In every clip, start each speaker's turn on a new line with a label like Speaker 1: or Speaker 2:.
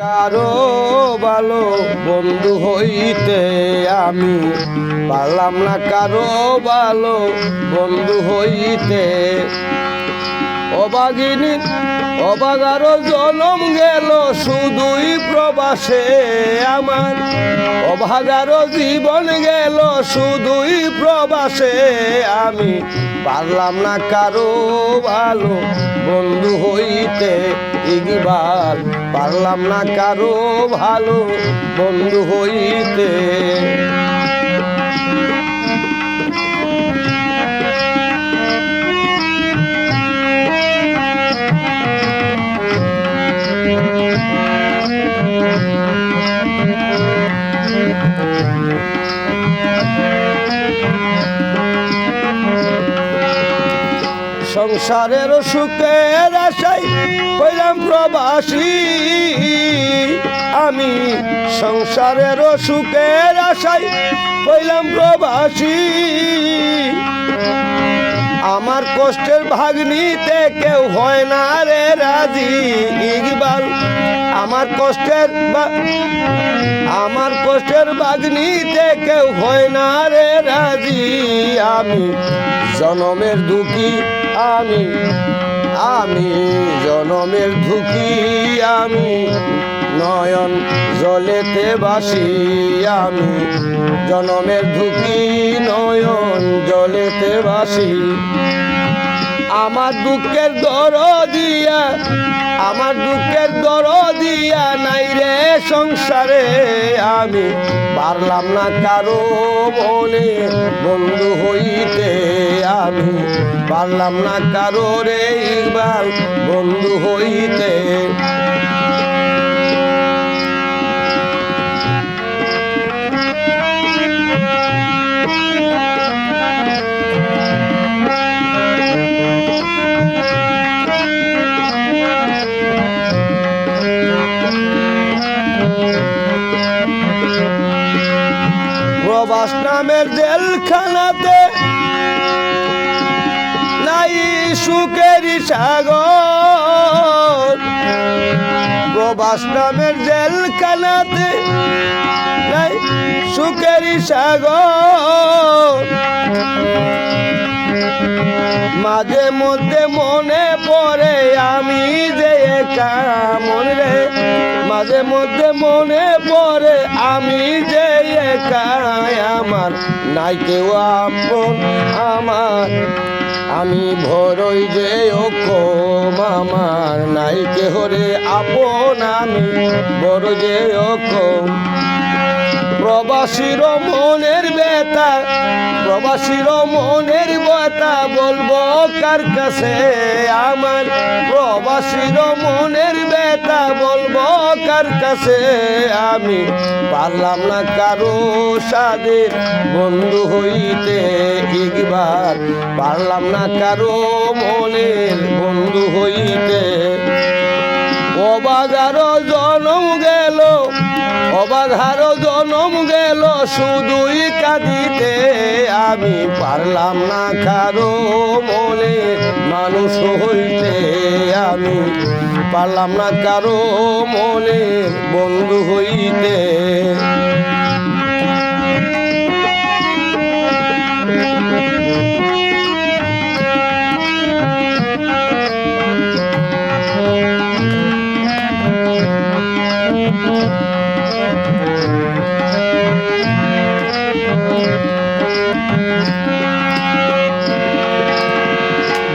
Speaker 1: কারো ভালো বন্ধু হইতে আমি পারলাম না, কারো ভালো বন্ধু হইতে। অবাগিনী অবাগারো জনম গেল শুধুই প্রবাসে আমার, অভাগারো জীবন গেল শুধুই প্রবাসে। আমি পারলাম না কারো ভালো বন্ধু হইতে, ইকবাল পারলাম না কারো ভালো বন্ধু হইতে। সংসারের সুখের আশায় হইলাম প্রবাসী আমি, সংসারের সুখের আশায় হইলাম প্রবাসী। আমার কষ্টের ভাগ নিতে কেউ হয় না রে রাজি, ইকবাল আমার কষ্টের ভাগ নিতে কেউ হয় না রে রাজি। আমি জনমের দুঃখী আমি জনমের দুঃখী আমি, নয়ন জলেতে বাসি আমি, জনমের দুঃখী নয়ন জলেতে বাসি। আমার দুঃখের দরদিয়া নাই রে সংসারে, আমি পারলাম না কারো মনে বন্ধু হইতে, আমি পারলাম না কারো রে ইকবাল বন্ধু হইতে। প্রবাস নামের জেলখানাতে নাই সুখের সাগর, প্রবাস নামের জেলখানাতে নাই সুখের সাগর। মাঝে মধ্যে মনে পড়ে আমি যে একা মন রে, মাঝে মধ্যে মনে পড়ে আমি যে একা, আমার নাই কেউ আপন আমার, আমি ভরই যে ওকম আমার, নাই কেহ রে আপন আমি বড় যে ওকম। প্রবাসীর মনের ব্যথা বলবো কার কাছে আমার, প্রবাসীর মনের ব্যথা বলবো কার কাছে। আমি পারলাম না কারো সাদের বন্ধু হইতে, ইকবাল পারলাম না কারো মনের বন্ধু হইতে। অবাগারো জনম গেল শুধুই কাঁদিতে, আমি পারলাম না কারো মনে মানুষ হইতে, আমি পারলাম না কারো মনে বন্ধু হইতে।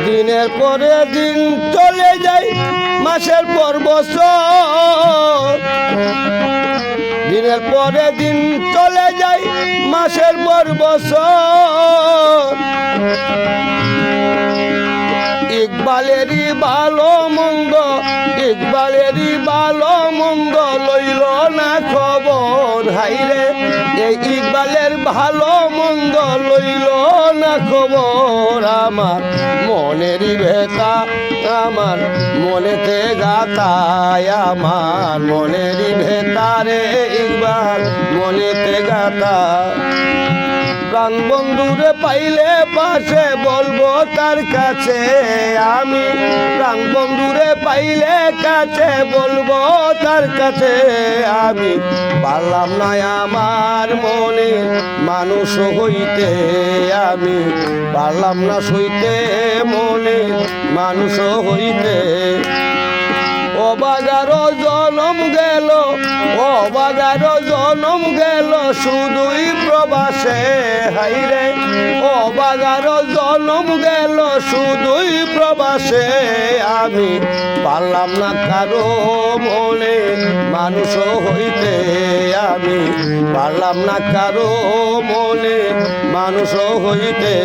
Speaker 1: দিনের পরে দিন চলে যায় মাসের পর বছর, দিনের পরে দিন চলে যায় মাসের পর বছর। ইকবালেরই ভালো মন্দ লইল না খবর, হাইরে এই ইকবালের ভালো মন্দ লইল না খবর। আমার মনেরই ব্যথা আমার মনেতে গাতায়, আমার মনেরই ব্যথা রে ইকবাল মনেতে গাতা। প্রাণ বন্ধুরে পাইলে পাশে বলবো তার কাছে আমি প্রাণ বন্ধুরে পাইলে কাছে বলবো তার কাছে আমি পারলাম না আমার মনে মানুষ হইতে আমি পারলাম না সইতে মনে মানুষ হইতে অবাগারো জনম গেল অবাগারো জনম গেল শুধুই প্রবাসে হাইরে অবাগারো জনম গেল শুধুই প্রবাসে আমি পারলাম না কারো মনে মানুষ হইতে আমি পারলাম না কারো মনে মানুষ হইতে